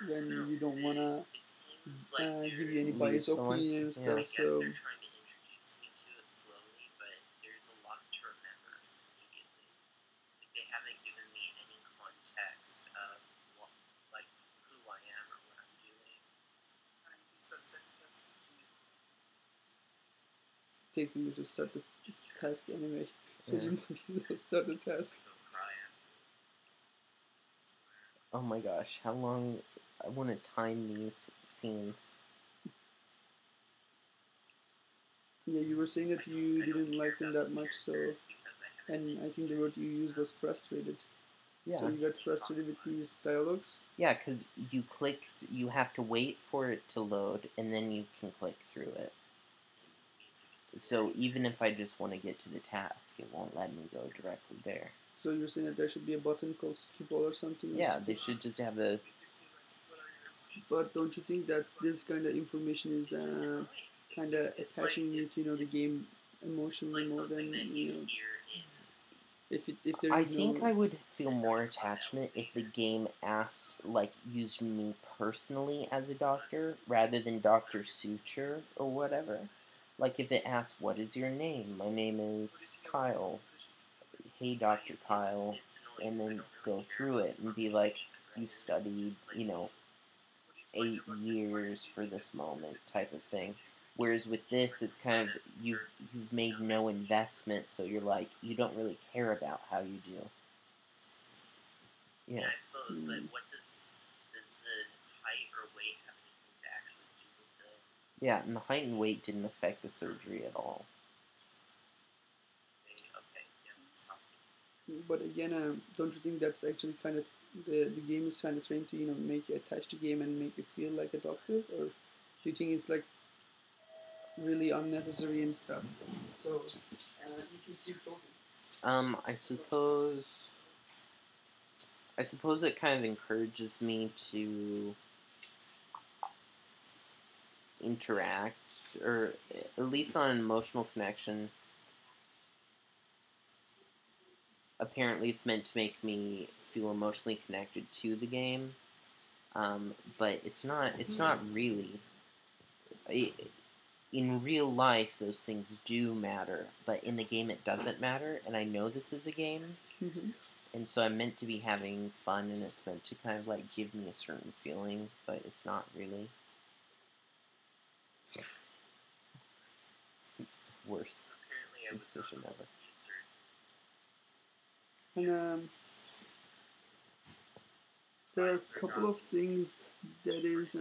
when you don't wanna give you any Lose biased someone. opinion and Yeah. stuff. So take you to start the task anyway. So Yeah. you don't need to start the task. Oh my gosh, how long? I want to time these scenes. Yeah, you were saying that you didn't like them that much, so, and I think the word you used was frustrated. Yeah. So you got frustrated with these dialogues? Yeah, because you click, you have to wait for it to load, and then you can click through it. So even if I just want to get to the task, it won't let me go directly there. So you're saying that there should be a button called skip all or something? Yeah, they should just have a... But don't you think that this kind of information is kind of attaching you to, the game emotionally more than, if there I is think no... I would feel more attachment if the game asked, like, used me personally as a doctor, rather than Dr. Suture or whatever. Like, if it asked, what is your name? My name is Kyle. Hey, Dr. Kyle. And then go through it and be like, you studied, 8 years for this moment type of thing. Whereas with this, it's kind of, you've made no investment, so you're like, you don't really care about how you do. Yeah. I suppose, but what does the height or weight have anything to actually do with the... Yeah, and the height and weight didn't affect the surgery at all. Okay, yeah, let's talk. But again, don't you think that's actually kind of... The game is kind of trained to, make you attach the game and make you feel like a doctor? Or do you think it's like really unnecessary and stuff? So, you can keep talking. I suppose it kind of encourages me to interact, or at least on an emotional connection. Apparently it's meant to make me feel emotionally connected to the game, but it's not really. In real life, those things do matter, but in the game it doesn't matter, and I know this is a game, and so I'm meant to be having fun, and it's meant to kind of like give me a certain feeling, but it's not really. It's the worst decision ever. And there are a couple of things that is,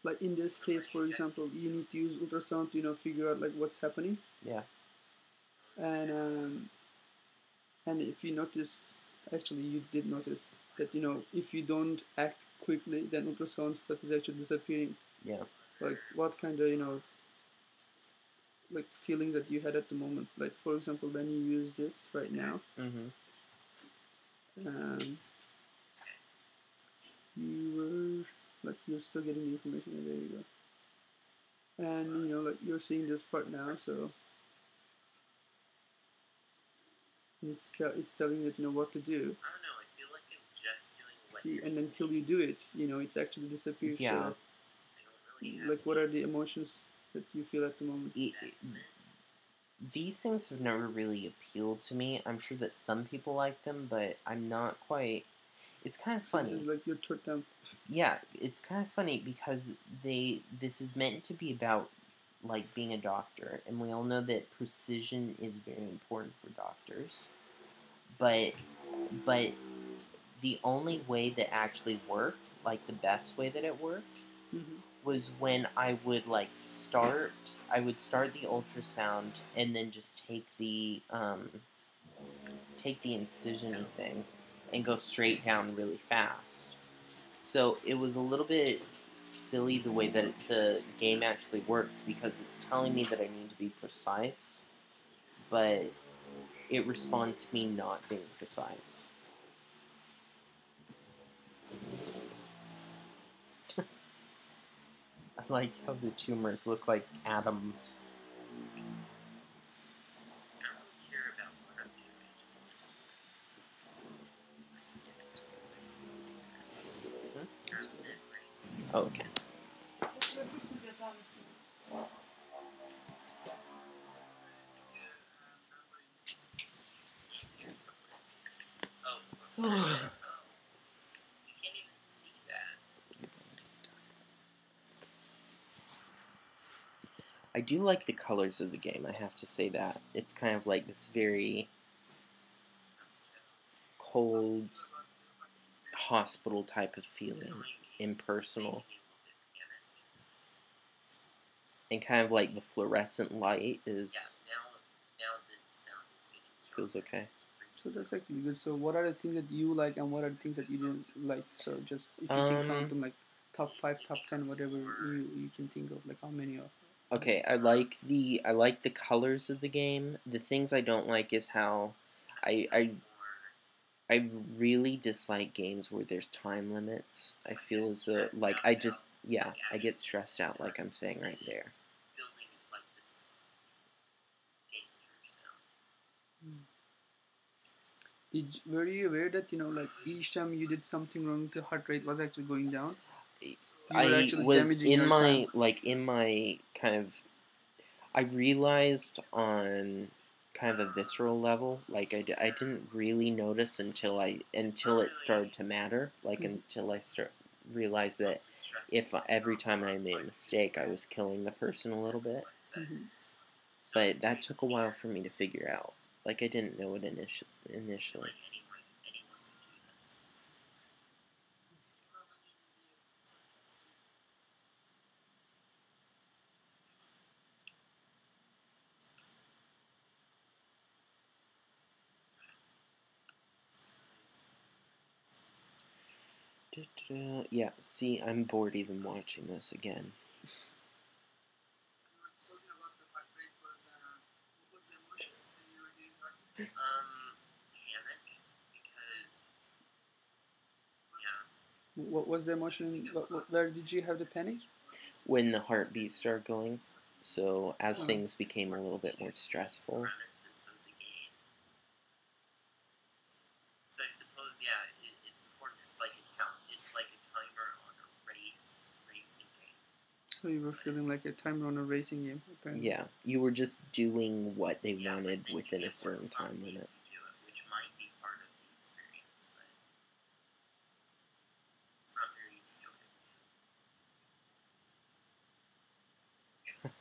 like in this case, for example, you need to use ultrasound to, figure out like what's happening. Yeah. And if you noticed, actually you did notice that, if you don't act quickly, then ultrasound stuff is actually disappearing. Yeah. Like what kind of, like feelings that you had at the moment? Like for example, when you use this right now, you were like, you're still getting the information, and there you go. And like you're seeing this part now, so it's telling you, what to do. I don't know, I feel like I'm just doing what See, you're and until you do it, it's actually disappears. Yeah. So, like, what are the emotions that you feel at the moment? These things have never really appealed to me. I'm sure that some people like them, but I'm not quite. It's kind of funny. So this is like your third time. Yeah, it's kind of funny because this is meant to be about like being a doctor, and we all know that precision is very important for doctors. But the only way that actually worked, like the best way that it worked, was when I would start the ultrasound and then just take the incision thing and go straight down really fast. So it was a little bit silly the way that the game actually works, because it's telling me that I need to be precise, but it responds to me not being precise. I like how the tumors look like atoms. Oh, okay. Oh, you can't even see that. I do like the colors of the game, I have to say that. It's kind of like this very cold, hospital type of feeling, impersonal. And kind of like the fluorescent light is... Now the sound is getting feels okay. So that's actually good. So what are the things that you like and what are the things that you didn't like? So just if you can count them, like top 5, top 10, whatever you can think of, like how many are. Okay, I like the colors of the game. The things I don't like is how I really dislike games where there's time limits. I feel as though, like, I get stressed out, like I'm saying right there. Building like this danger sound. Were you aware that like each time you did something wrong, the heart rate was actually going down? I was in my kind of... I realized on kind of a visceral level, like I didn't really notice until it started to matter, like until I realized that if every time I made a mistake, I was killing the person a little bit. But that took a while for me to figure out. Like I didn't know it initially. Yeah, see, I'm bored even watching this again. Panic, because, yeah. What was the emotion? Where did you have the panic? When the heartbeat started going. So as things became a little bit more stressful. So I suppose, yeah, it's important. It's like a timer on a racing game. So you were feeling like a timer on a racing game, apparently. Yeah, you were just doing what they wanted within a certain time limit. Which might be part of the experience, but it's not very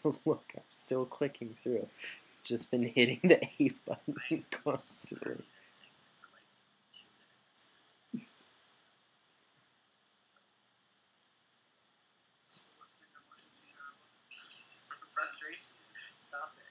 enjoyable. Look, I'm still clicking through. Just been hitting the A button constantly. Frustration. Stop it.